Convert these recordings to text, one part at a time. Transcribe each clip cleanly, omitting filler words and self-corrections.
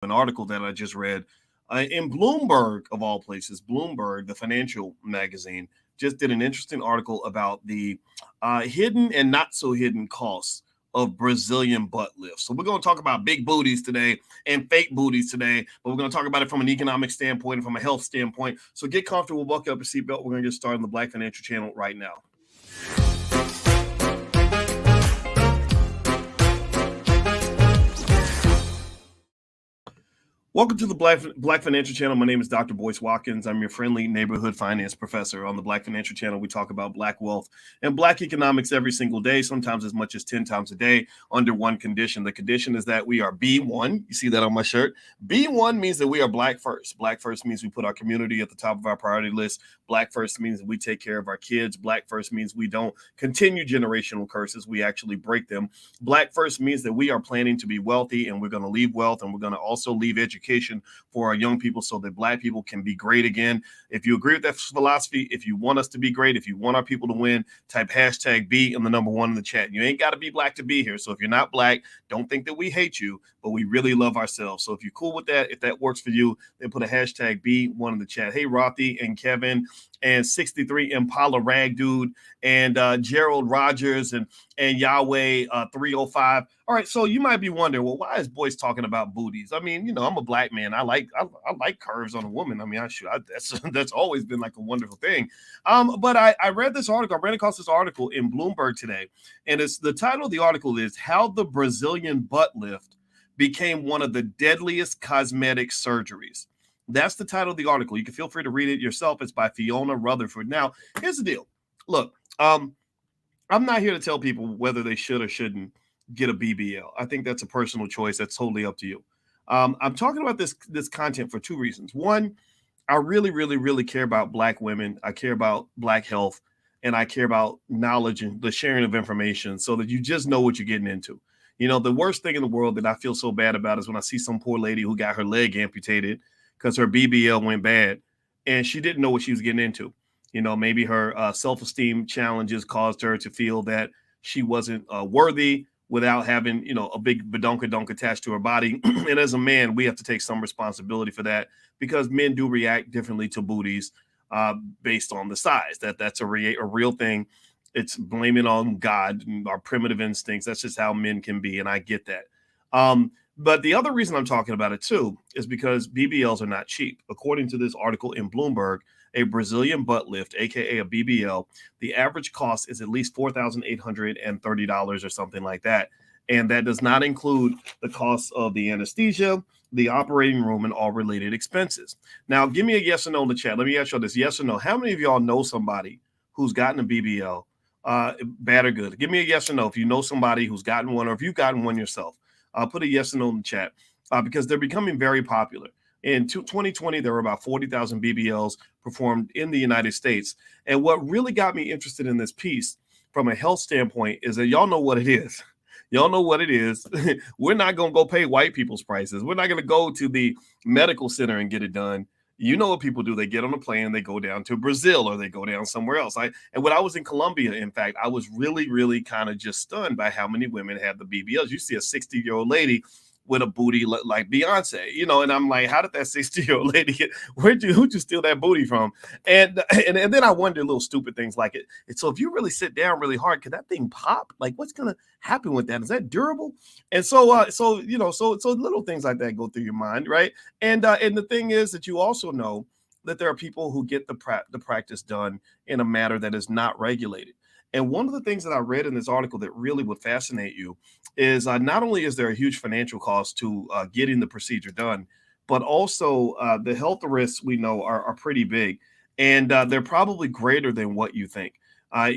an article that I just read in Bloomberg, of all places. Bloomberg, the financial magazine, just did an interesting article about the hidden and not so hidden costs of Brazilian butt lifts. So we're going to talk about big booties today and fake booties today, but we're going to talk about it from an economic standpoint and from a health standpoint. So get comfortable, buckle up your seatbelt. We're going to get started on the Black Financial Channel right now. Welcome to the Black Financial Channel. My name is Dr. Boyce Watkins. I'm your friendly neighborhood finance professor. On the Black Financial Channel, we talk about Black wealth and Black economics every single day, sometimes as much as 10 times a day, under one condition. The condition is that we are B1. You see that on my shirt? B1 means that we are Black first. Black first means we put our community at the top of our priority list. Black first means that we take care of our kids. Black first means we don't continue generational curses. We actually break them. Black first means that we are planning to be wealthy, and we're going to leave wealth, and we're going to also leave education for our young people so that Black people can be great again. If you agree with that philosophy, if you want us to be great, if you want our people to win, type hashtag B and the number 1 in the chat. You ain't got to be Black to be here. So if you're not Black, don't think that we hate you, but we really love ourselves. So if you're cool with that, if that works for you, then put a hashtag B1 in the chat. Hey, Rothy and Kevin and 63 Impala Rag Dude and Gerald Rogers and Yahweh 305. All right, so you might be wondering, well, why is Boyce talking about booties? I mean, I'm a Black man. I like curves on a woman. I mean, that's always been like a wonderful thing. But I read this article. I ran across this article in Bloomberg today, and it's the title of the article is "How the Brazilian Butt Lift Became One of the Deadliest Cosmetic Surgeries." That's the title of the article. You can feel free to read it yourself. It's by Fiona Rutherford. Now, here's the deal. Look, I'm not here to tell people whether they should or shouldn't get a BBL. I think that's a personal choice. That's totally up to you. I'm talking about this content for two reasons. One, I really, really, really care about Black women. I care about Black health, and I care about knowledge and the sharing of information so that you just know what you're getting into. The worst thing in the world that I feel so bad about is when I see some poor lady who got her leg amputated because her BBL went bad and she didn't know what she was getting into. Maybe her self-esteem challenges caused her to feel that she wasn't worthy without having, a big badonkadonk attached to her body. And as a man, we have to take some responsibility for that because men do react differently to booties based on the size. That's a real thing. It's blaming on God and our primitive instincts. That's just how men can be, and I get that. But the other reason I'm talking about it, too, is because BBLs are not cheap. According to this article in Bloomberg, a Brazilian butt lift, a.k.a. a BBL, the average cost is at least $4,830 or something like that. And that does not include the cost of the anesthesia, the operating room, and all related expenses. Now, give me a yes or no in the chat. Let me ask you this, yes or no. How many of y'all know somebody who's gotten a BBL, bad or good? Give me a yes or no if you know somebody who's gotten one or if you've gotten one yourself. Put a yes or no in the chat because they're becoming very popular. In 2020, there were about 40,000 BBLs performed in the United States. And what really got me interested in this piece from a health standpoint is that y'all know what it is. Y'all know what it is. We're not going to go pay white people's prices. We're not going to go to the medical center and get it done. You know what people do. They get on a plane, they go down to Brazil or they go down somewhere else. And when I was in Colombia, in fact, I was really, really kind of just stunned by how many women had the BBLs. You see a 60-year-old lady with a booty like Beyonce, and I'm like, how did that 60-year-old lady get, who'd you steal that booty from? And then I wonder little stupid things like it. And so if you really sit down really hard, could that thing pop? Like, what's going to happen with that? Is that durable? And so little things like that go through your mind, right? And the thing is that you also know that there are people who get the practice done in a manner that is not regulated. And one of the things that I read in this article that really would fascinate you is not only is there a huge financial cost to getting the procedure done, but also the health risks we know are pretty big, and they're probably greater than what you think. So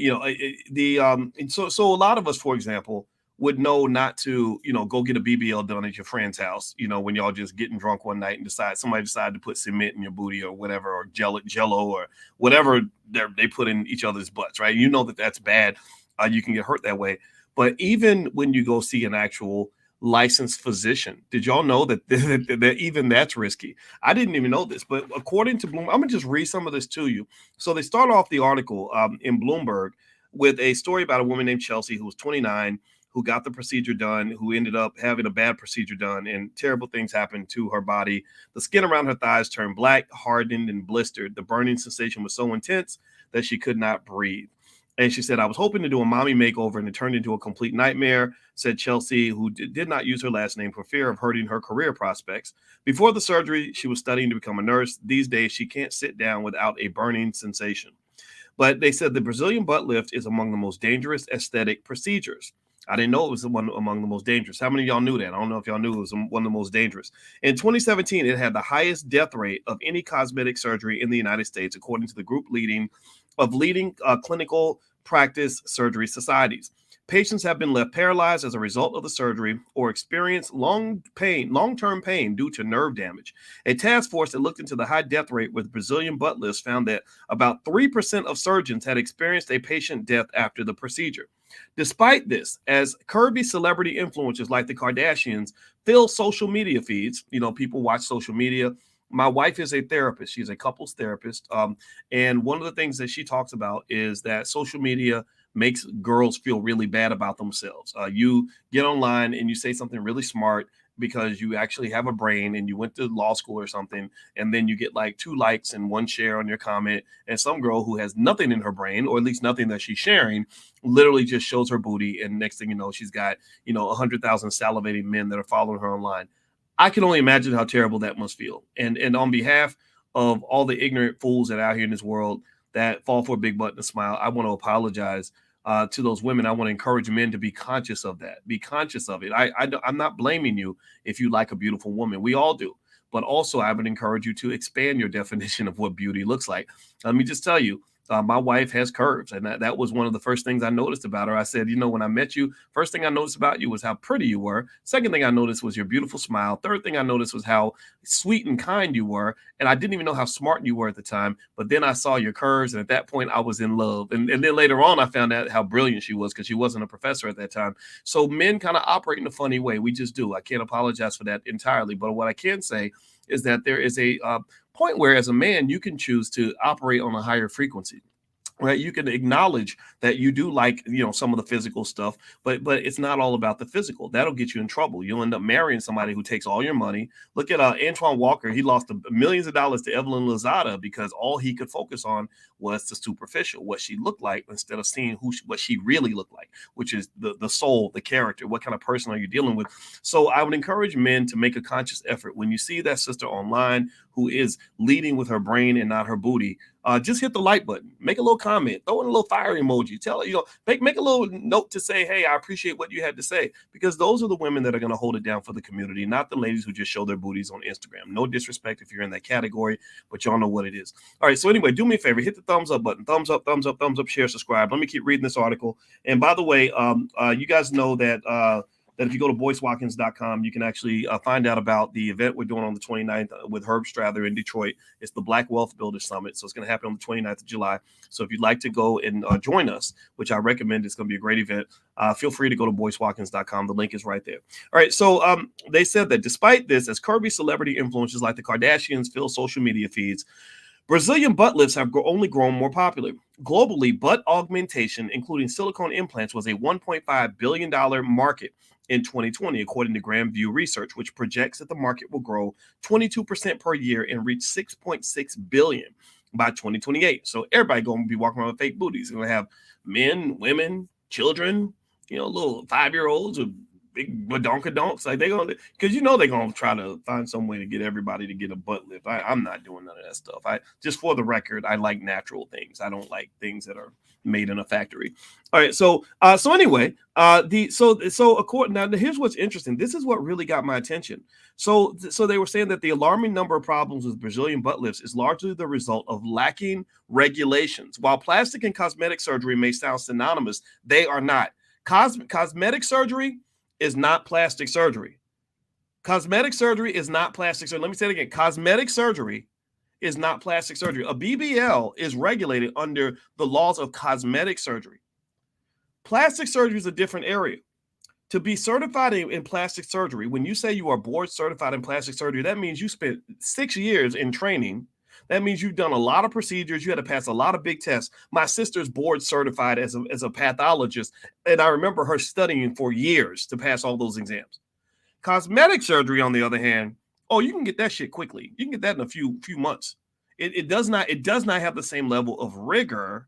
a lot of us, for example, would know not to, go get a BBL done at your friend's house, when y'all just getting drunk one night and somebody decided to put cement in your booty or whatever, or jello or whatever they put in each other's butts, right? You know that's bad. You can get hurt that way. But even when you go see an actual licensed physician, did y'all know that even that's risky? I didn't even know this, but according to Bloomberg, I'm going to just read some of this to you. So they start off the article in Bloomberg with a story about a woman named Chelsea who was 29, who got the procedure done, who ended up having a bad procedure done, and terrible things happened to her body. The skin around her thighs turned black, hardened, and blistered. The burning sensation was so intense that she could not breathe. And she said, I was hoping to do a mommy makeover and it turned into a complete nightmare, said Chelsea, who did not use her last name for fear of hurting her career prospects. Before the surgery, she was studying to become a nurse. These days, she can't sit down without a burning sensation. But they said the Brazilian butt lift is among the most dangerous aesthetic procedures. I didn't know it was one among the most dangerous. How many of y'all knew that? I don't know if y'all knew it was one of the most dangerous. In 2017, it had the highest death rate of any cosmetic surgery in the United States, according to the group leading clinical practice surgery societies. Patients have been left paralyzed as a result of the surgery or experienced long-term pain due to nerve damage. A task force that looked into the high death rate with Brazilian butt lifts found that about 3% of surgeons had experienced a patient death after the procedure. Despite this, as curvy celebrity influencers like the Kardashians fill social media feeds, people watch social media. My wife is a therapist. She's a couples therapist. And one of the things that she talks about is that social media makes girls feel really bad about themselves. You get online and you say something really smart because you actually have a brain and you went to law school or something, and then you get like 2 likes and 1 share on your comment, and some girl who has nothing in her brain, or at least nothing that she's sharing, literally just shows her booty, and next thing you know, she's got 100,000 salivating men that are following her online. I can only imagine how terrible that must feel. And on behalf of all the ignorant fools that are out here in this world that fall for a big butt and a smile, I want to apologize to those women. I want to encourage men to be conscious of that. Be conscious of it. I'm not blaming you if you like a beautiful woman. We all do. But also, I would encourage you to expand your definition of what beauty looks like. Let me just tell you, my wife has curves, and that was one of the first things I noticed about her. I said, when I met you, first thing I noticed about you was how pretty you were. Second thing I noticed was your beautiful smile. Third thing I noticed was how sweet and kind you were. And I didn't even know how smart you were at the time. But then I saw your curves, and at that point, I was in love. And then later on, I found out how brilliant she was because she wasn't a professor at that time. So men kind of operate in a funny way. We just do. I can't apologize for that entirely. But what I can say is that there is a point where, as a man, you can choose to operate on a higher frequency. Right, you can acknowledge that you do like some of the physical stuff, but it's not all about the physical. That'll get you in trouble. You'll end up marrying somebody who takes all your money. Look at Antoine Walker. He lost millions of dollars to Evelyn Lozada because all he could focus on was the superficial, what she looked like, instead of seeing what she really looked like, which is the soul, the character. What kind of person are you dealing with? So I would encourage men to make a conscious effort when you see that sister online who is leading with her brain and not her booty. Just hit the like button, make a little comment, throw in a little fire emoji, tell her, make a little note to say, hey, I appreciate what you had to say, because those are the women that are going to hold it down for the community, not the ladies who just show their booties on Instagram. No disrespect if you're in that category, but y'all know what it is. All right. So anyway, do me a favor, hit the thumbs up button, thumbs up, share, subscribe. Let me keep reading this article. And by the way, you guys know that if you go to boycewatkins.com, you can actually find out about the event we're doing on the 29th with Herb Strather in Detroit. It's the Black Wealth Builder Summit. So it's going to happen on the 29th of July. So if you'd like to go and join us, which I recommend, it's going to be a great event, feel free to go to boycewatkins.com. The link is right there. All right. So they said that despite this, as curvy celebrity influencers like the Kardashians fill social media feeds, Brazilian butt lifts have only grown more popular. Globally, butt augmentation, including silicone implants, was a $1.5 billion market in 2020, according to Grand View Research, which projects that the market will grow 22% per year and reach $6.6 billion by 2028. So everybody going to be walking around with fake booties. Going to have men, women, children, little 5-year-olds with big badonkadonks. Like they're going to, because they're going to try to find some way to get everybody to get a butt lift. I'm not doing none of that stuff. Just for the record, I like natural things. I don't like things that are made in a factory. All right. So anyway, according now, here's what's interesting. This is what really got my attention. So they were saying that the alarming number of problems with Brazilian butt lifts is largely the result of lacking regulations. While plastic and cosmetic surgery may sound synonymous, they are not. Cosmetic surgery is not plastic surgery. Cosmetic surgery is not plastic surgery. Let me say it again. Cosmetic surgery is not plastic surgery. A BBL is regulated under the laws of cosmetic surgery. Plastic surgery is a different area. To be certified in plastic surgery, when you say you are board certified in plastic surgery, that means you spent 6 years in training That means you've done a lot of procedures. You had to pass a lot of big tests. My sister's board certified as a pathologist, and I remember her studying for years to pass all those exams. Cosmetic surgery, on the other hand, oh, you can get that shit quickly. You can get that in a few months. It does not have the same level of rigor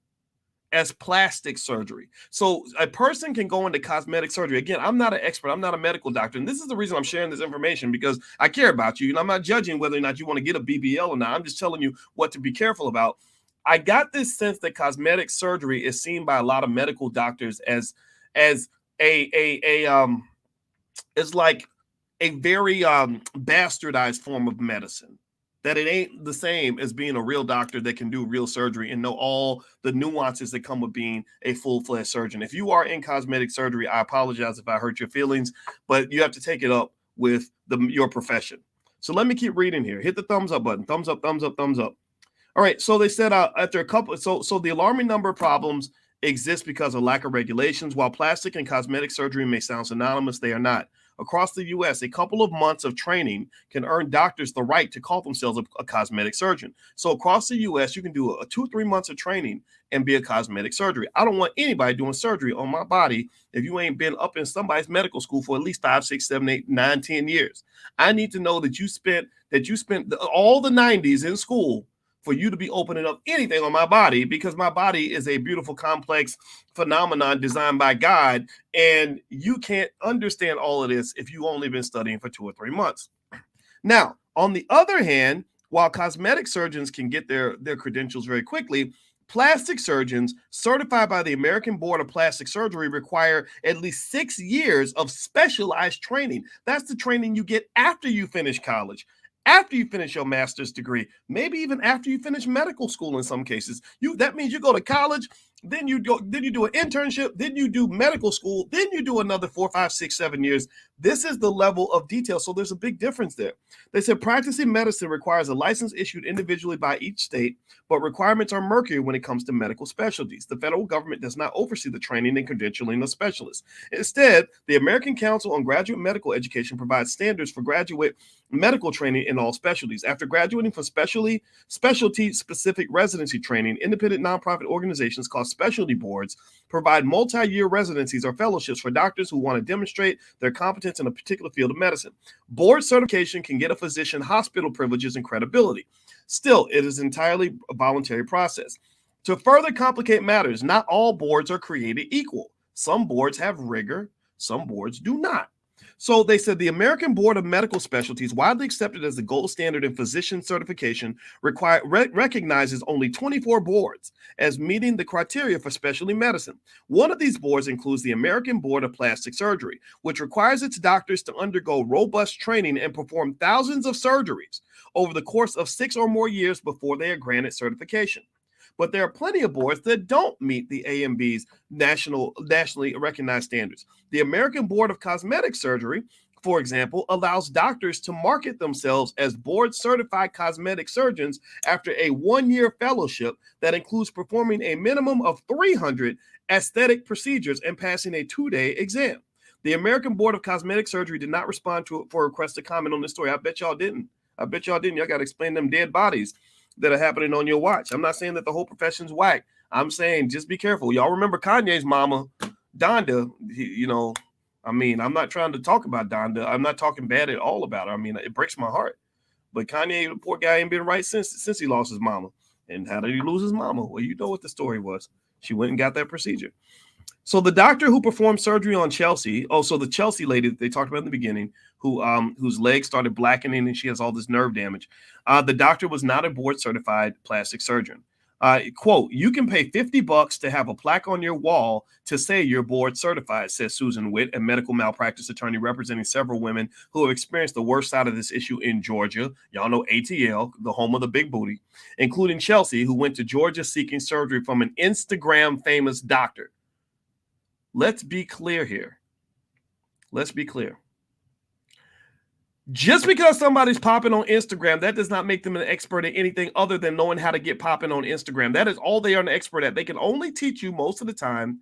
as plastic surgery. So a person can go into cosmetic surgery. Again, I'm not an expert. I'm not a medical doctor. And this is the reason I'm sharing this information, because I care about you. And I'm not judging whether or not you want to get a BBL or not. I'm just telling you what to be careful about. I got this sense that cosmetic surgery is seen by a lot of medical doctors as it's like a very bastardized form of medicine, that it ain't the same as being a real doctor that can do real surgery and know all the nuances that come with being a full-fledged surgeon. If you are in cosmetic surgery, I apologize if I hurt your feelings, but you have to take it up with your profession. So let me keep reading here. Hit the thumbs up button. Thumbs up, thumbs up, thumbs up. All right, so they said after a couple, so the alarming number of problems exist because of lack of regulations. While plastic and cosmetic surgery may sound synonymous, they are not. Across the U.S., a couple of months of training can earn doctors the right to call themselves a cosmetic surgeon. So across the U.S., you can do a 2-3 months of training and be a cosmetic surgery. I don't want anybody doing surgery on my body if you ain't been up in somebody's medical school for at least 5, 6, 7, 8, 9, 10 years. I need to know that you spent all the 90s in school for you to be opening up anything on my body, because my body is a beautiful, complex phenomenon designed by God, and you can't understand all of this if you've only been studying for 2 or 3 months. Now, on the other hand, while cosmetic surgeons can get their credentials very quickly, plastic surgeons certified by the American Board of Plastic Surgery require at least 6 years of specialized training. That's the training you get after you finish college, after you finish your master's degree, maybe even after you finish medical school in some cases. That means you go to college, then you do an internship, then you do medical school, then you do another 4, 5, 6, 7 years. This is the level of detail. So there's a big difference there. They said practicing medicine requires a license issued individually by each state, but requirements are murkier when it comes to medical specialties. The federal government does not oversee the training and credentialing of specialists. Instead, the American Council on Graduate Medical Education provides standards for graduate medical training in all specialties. After graduating from specialty-specific residency training, independent nonprofit organizations called specialty boards provide multi-year residencies or fellowships for doctors who want to demonstrate their competence in a particular field of medicine. Board certification can get a physician hospital privileges and credibility. Still, it is entirely a voluntary process. To further complicate matters, not all boards are created equal. Some boards have rigor, some boards do not. So they said the American Board of Medical Specialties, widely accepted as the gold standard in physician certification, recognizes only 24 boards as meeting the criteria for specialty medicine. One of these boards includes the American Board of Plastic Surgery, which requires its doctors to undergo robust training and perform thousands of surgeries over the course of 6 or more years before they are granted certification. But there are plenty of boards that don't meet the AMB's nationally recognized standards. The American Board of Cosmetic Surgery, for example, allows doctors to market themselves as board-certified cosmetic surgeons after a 1-year fellowship that includes performing a minimum of 300 aesthetic procedures and passing a 2-day exam. The American Board of Cosmetic Surgery did not respond for a request to comment on this story. I bet y'all didn't. Y'all got to explain them dead bodies that are happening on your watch. I'm not saying that the whole profession's whack. I'm saying just be careful. Y'all remember Kanye's mama, Donda, I'm not trying to talk about Donda. I'm not talking bad at all about her. I mean, it breaks my heart. But Kanye, the poor guy, ain't been right since he lost his mama. And how did he lose his mama? Well, you know what the story was. She went and got that procedure. So the doctor who performed surgery on Chelsea, so the Chelsea lady that they talked about in the beginning, whose legs started blackening and she has all this nerve damage. The doctor was not a board certified plastic surgeon. Quote, you can pay $50 to have a plaque on your wall to say you're board certified, says Susan Witt, a medical malpractice attorney representing several women who have experienced the worst side of this issue in Georgia. Y'all know ATL, the home of the big booty, including Chelsea, who went to Georgia seeking surgery from an Instagram famous doctor. Let's be clear here. Let's be clear. Just because somebody's popping on Instagram, that does not make them an expert at anything other than knowing how to get popping on Instagram. That is all they are an expert at. They can only teach you most of the time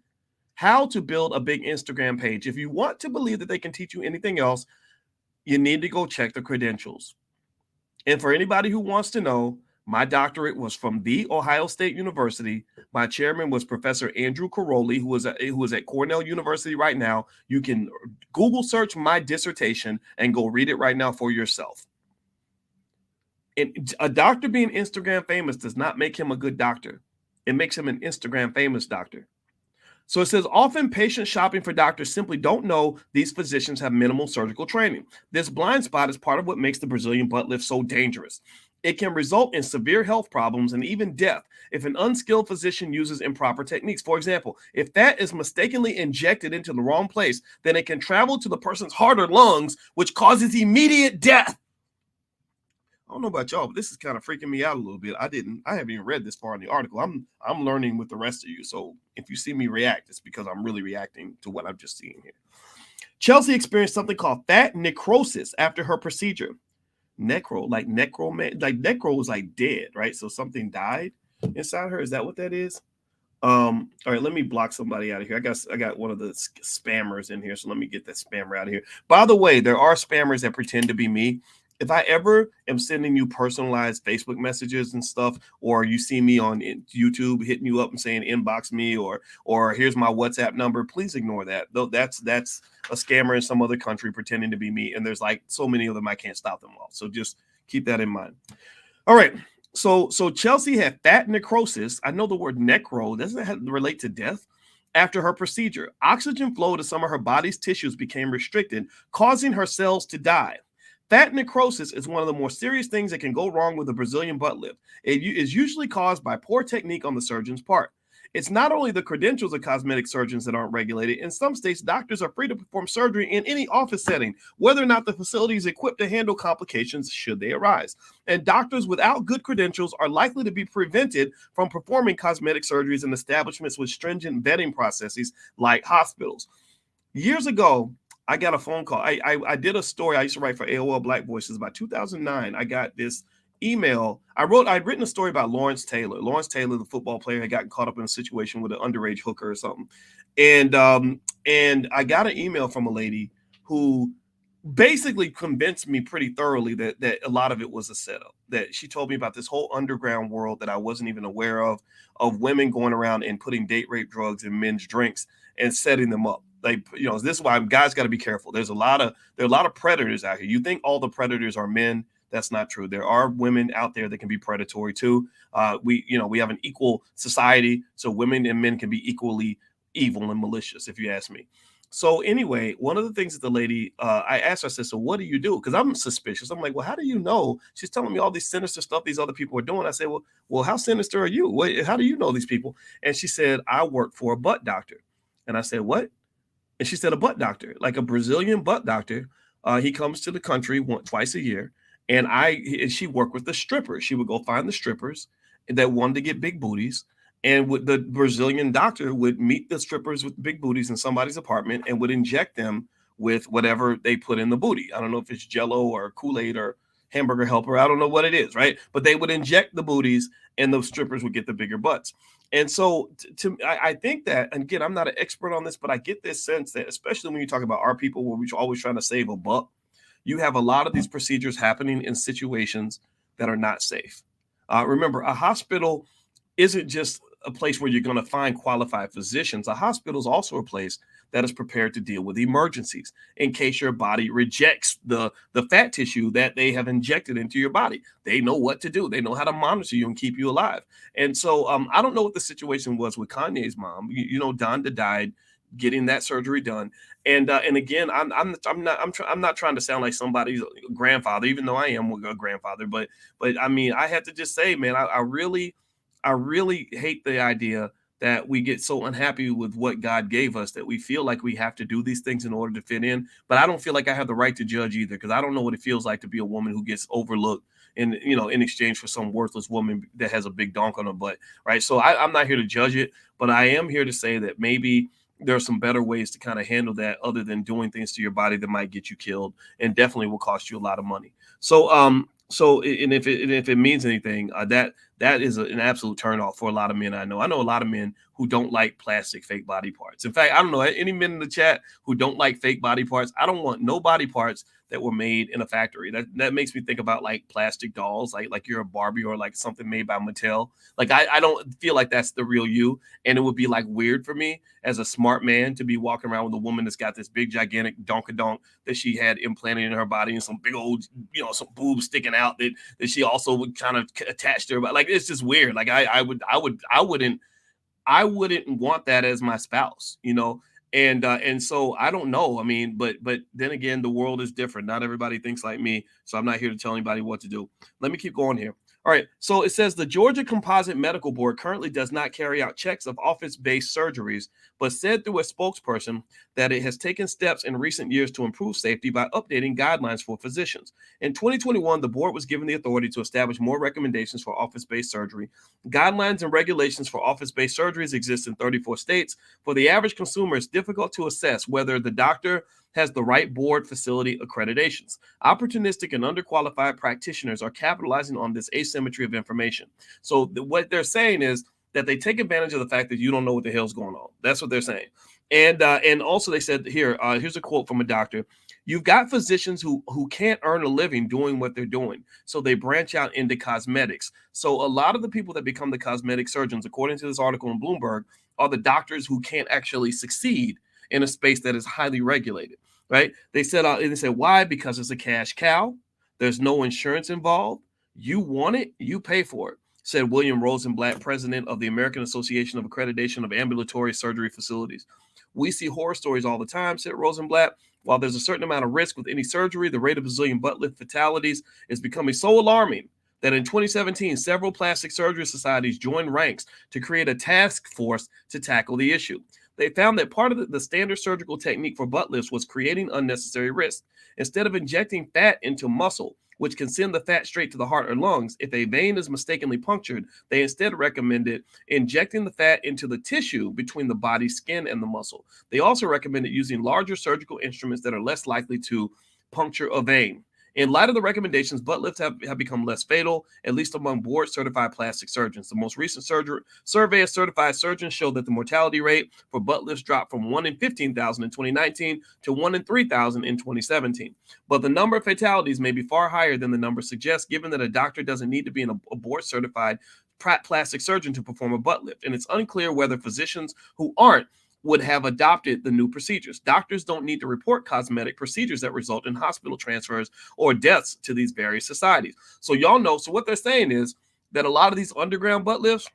how to build a big Instagram page. If you want to believe that they can teach you anything else, you need to go check the credentials. And for anybody who wants to know, My doctorate was from the Ohio State University. My chairman was Professor Andrew Caroli, who is at Cornell University right now. You can Google search my dissertation and go read it right now for yourself. And a doctor being Instagram famous does not make him a good doctor. It makes him an Instagram famous doctor. So it says, often patients shopping for doctors simply don't know these physicians have minimal surgical training. This blind spot is part of what makes the Brazilian butt lift so dangerous. It can result in severe health problems and even death if an unskilled physician uses improper techniques. For example, if fat is mistakenly injected into the wrong place, then it can travel to the person's heart or lungs, which causes immediate death. I don't know about y'all, but this is kind of freaking me out a little bit. I haven't even read this far in the article. I'm learning with the rest of you. So if you see me react, it's because I'm really reacting to what I'm just seeing here. Chelsea experienced something called fat necrosis after her procedure. Necro is like dead, right? So something died inside her. Is that what that is? All right, let me block somebody out of here. I got one of the spammers in here, so let me get that spammer out of here. By the way, there are spammers that pretend to be me. If I ever am sending you personalized Facebook messages and stuff, or you see me on YouTube hitting you up and saying inbox me, or here's my WhatsApp number, please ignore that. Though that's a scammer in some other country pretending to be me, and there's like so many of them I can't stop them all. So just keep that in mind. All right. So Chelsea had fat necrosis. I know the word necro doesn't relate to death. After her procedure, oxygen flow to some of her body's tissues became restricted, causing her cells to die. Fat necrosis is one of the more serious things that can go wrong with a Brazilian butt lift. It is usually caused by poor technique on the surgeon's part. It's not only the credentials of cosmetic surgeons that aren't regulated. In some states, doctors are free to perform surgery in any office setting, whether or not the facility is equipped to handle complications should they arise. And doctors without good credentials are likely to be prevented from performing cosmetic surgeries in establishments with stringent vetting processes like hospitals. Years ago, I got a phone call. I did a story. I used to write for AOL Black Voices. By 2009, I got this email. I'd written a story about Lawrence Taylor. Lawrence Taylor, the football player, had gotten caught up in a situation with an underage hooker or something. And I got an email from a lady who basically convinced me pretty thoroughly that a lot of it was a setup. That she told me about this whole underground world that I wasn't even aware of women going around and putting date rape drugs in men's drinks and setting them up. Like, you know, this is why guys got to be careful. There are a lot of predators out here. You think all the predators are men? That's not true. There are women out there that can be predatory too. We have an equal society, so women and men can be equally evil and malicious, if you ask me. So anyway, one of the things that the lady, I asked her, I said, so what do you do? Because I'm suspicious. I'm like, well, how do you know? She's telling me all these sinister stuff these other people are doing. I said, well, how sinister are you? How do you know these people? And she said, I work for a butt doctor. And I said, what? And she said, a butt doctor, like a Brazilian butt doctor. He comes to the country twice a year. And she worked with the strippers. She would go find the strippers that wanted to get big booties. And the Brazilian doctor would meet the strippers with big booties in somebody's apartment and would inject them with whatever they put in the booty. I don't know if it's Jell-O or Kool-Aid or Hamburger Helper. I don't know what it is, right? But they would inject the booties and those strippers would get the bigger butts. And so I think that, and again, I'm not an expert on this, but I get this sense that, especially when you talk about our people where we're always trying to save a buck, you have a lot of these procedures happening in situations that are not safe. Remember, a hospital isn't just a place where you're going to find qualified physicians. A hospital is also a place that is prepared to deal with emergencies in case your body rejects the fat tissue that they have injected into your body. They know what to do. They know how to monitor you and keep you alive. And so I don't know what the situation was with Kanye's mom. Donda died getting that surgery done. And again, I'm not trying to sound like somebody's grandfather, even though I am a grandfather. But I mean, I have to just say, man, I really hate the idea that we get so unhappy with what God gave us that we feel like we have to do these things in order to fit in. But I don't feel like I have the right to judge either, because I don't know what it feels like to be a woman who gets overlooked in exchange for some worthless woman that has a big donk on her butt, right? So I'm not here to judge it, but I am here to say that maybe there are some better ways to kind of handle that other than doing things to your body that might get you killed and definitely will cost you a lot of money. So if it means anything, that is an absolute turnoff for a lot of men. I know a lot of men who don't like plastic fake body parts. In fact, I don't know any men in the chat who don't like fake body parts. I don't want no body parts that were made in a factory. That makes me think about like plastic dolls, like you're a Barbie or like something made by Mattel. Like I don't feel like that's the real you. And it would be like weird for me as a smart man to be walking around with a woman that's got this big gigantic donkadonk that she had implanted in her body and some big old, some boobs sticking out that she also would kind of attach to her. But like it's just weird. Like I wouldn't want that as my spouse, and so I don't know. I mean, but then again, the world is different. Not everybody thinks like me, so I'm not here to tell anybody what to do. Let me keep going here. All right, so it says the Georgia Composite Medical Board currently does not carry out checks of office-based surgeries, but said through a spokesperson that it has taken steps in recent years to improve safety by updating guidelines for physicians. In 2021, the board was given the authority to establish more recommendations for office-based surgery. Guidelines and regulations for office-based surgeries exist in 34 states. For the average consumer, it's difficult to assess whether the doctor has the right board facility accreditations. Opportunistic and underqualified practitioners are capitalizing on this asymmetry of information. So what they're saying is that they take advantage of the fact that you don't know what the hell's going on. That's what they're saying. And also they said here's a quote from a doctor. You've got physicians who can't earn a living doing what they're doing. So they branch out into cosmetics. So a lot of the people that become the cosmetic surgeons, according to this article in Bloomberg, are the doctors who can't actually succeed in a space that is highly regulated, right? They said why? Because it's a cash cow. There's no insurance involved. You want it, you pay for it, said William Rosenblatt, president of the American Association of Accreditation of Ambulatory Surgery Facilities. We see horror stories all the time, said Rosenblatt. While there's a certain amount of risk with any surgery, the rate of Brazilian butt lift fatalities is becoming so alarming that in 2017, several plastic surgery societies joined ranks to create a task force to tackle the issue. They found that part of the standard surgical technique for butt lifts was creating unnecessary risk. Instead of injecting fat into muscle, which can send the fat straight to the heart or lungs, if a vein is mistakenly punctured, they instead recommended injecting the fat into the tissue between the body's skin and the muscle. They also recommended using larger surgical instruments that are less likely to puncture a vein. In light of the recommendations, butt lifts have become less fatal, at least among board-certified plastic surgeons. The most recent survey of certified surgeons showed that the mortality rate for butt lifts dropped from 1 in 15,000 in 2019 to 1 in 3,000 in 2017. But the number of fatalities may be far higher than the number suggests, given that a doctor doesn't need to be a board-certified plastic surgeon to perform a butt lift. And it's unclear whether physicians who aren't would have adopted the new procedures. Doctors don't need to report cosmetic procedures that result in hospital transfers or deaths to these various societies. So y'all know, so what they're saying is that a lot of these underground butt lifts,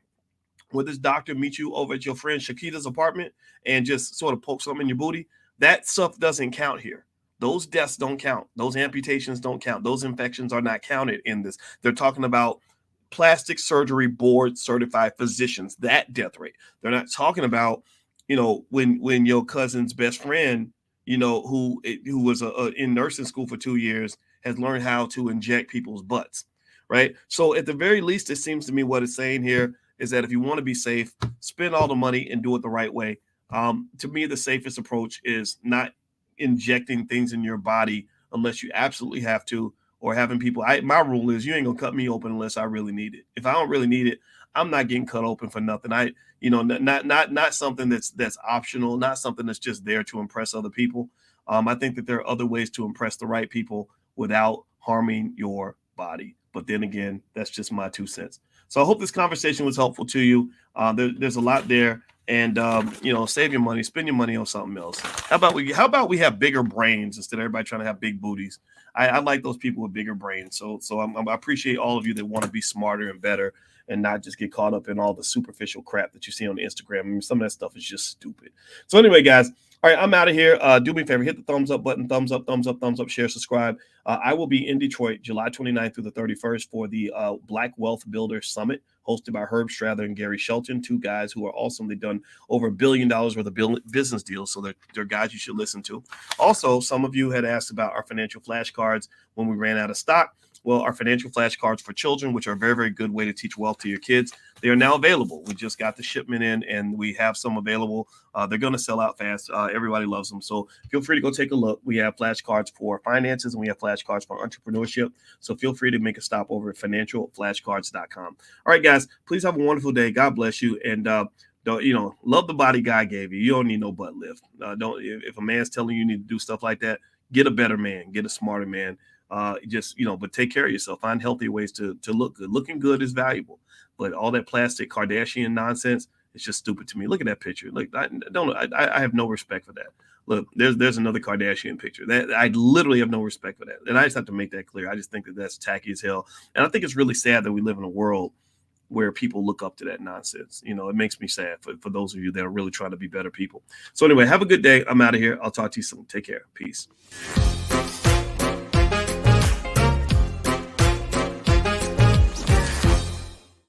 where this doctor meets you over at your friend Shakita's apartment and just sort of pokes something in your booty, that stuff doesn't count here. Those deaths don't count. Those amputations don't count. Those infections are not counted in this. They're talking about plastic surgery board certified physicians, that death rate. They're not talking about when your cousin's best friend, who was in nursing school for 2 years, has learned how to inject people's butts, right? So at the very least, it seems to me what it's saying here is that if you want to be safe, spend all the money and do it the right way. To me, the safest approach is not injecting things in your body unless you absolutely have to, or having people. My rule is you ain't gonna cut me open unless I really need it. If I don't really need it, I'm not getting cut open for nothing. Not something that's optional, not something that's just there to impress other people. I think that there are other ways to impress the right people without harming your body. But then again, that's just my 2 cents. So I hope this conversation was helpful to you. There's a lot there, and save your money, spend your money on something else. How about we have bigger brains instead of everybody trying to have big booties? I like those people with bigger brains. So I appreciate all of you that want to be smarter and better, and not just get caught up in all the superficial crap that you see on Instagram. I mean, some of that stuff is just stupid. So anyway, guys, all right, I'm out of here. Do me a favor, hit the thumbs up button, thumbs up, share, subscribe. I will be in Detroit July 29th through the 31st for the Black Wealth Builder Summit, hosted by Herb Strather and Gary Shelton, 2 guys who are awesome. They've done over $1 billion worth of business deals, so they're guys you should listen to. Also, some of you had asked about our financial flashcards when we ran out of stock. Well, our financial flashcards for children, which are a very, very good way to teach wealth to your kids, they are now available. We just got the shipment in, and we have some available. They're going to sell out fast. Everybody loves them. So feel free to go take a look. We have flashcards for finances, and we have flashcards for entrepreneurship. So feel free to make a stop over at financialflashcards.com. All right, guys, please have a wonderful day. God bless you. And love the body God gave you. You don't need no butt lift. If a man's telling you need to do stuff like that, Get a better man, get a smarter man. Just, but take care of yourself. Find healthy ways to look good. Looking good is valuable, but all that plastic Kardashian nonsense, it's just stupid to me. Look at that picture. Like, I have no respect for that. Look, there's another Kardashian picture that I literally have no respect for that. And I just have to make that clear. I just think that that's tacky as hell. And I think it's really sad that we live in a world where people look up to that nonsense. It makes me sad for those of you that are really trying to be better people. So anyway, have a good day. I'm out of here. I'll talk to you soon. Take care. Peace.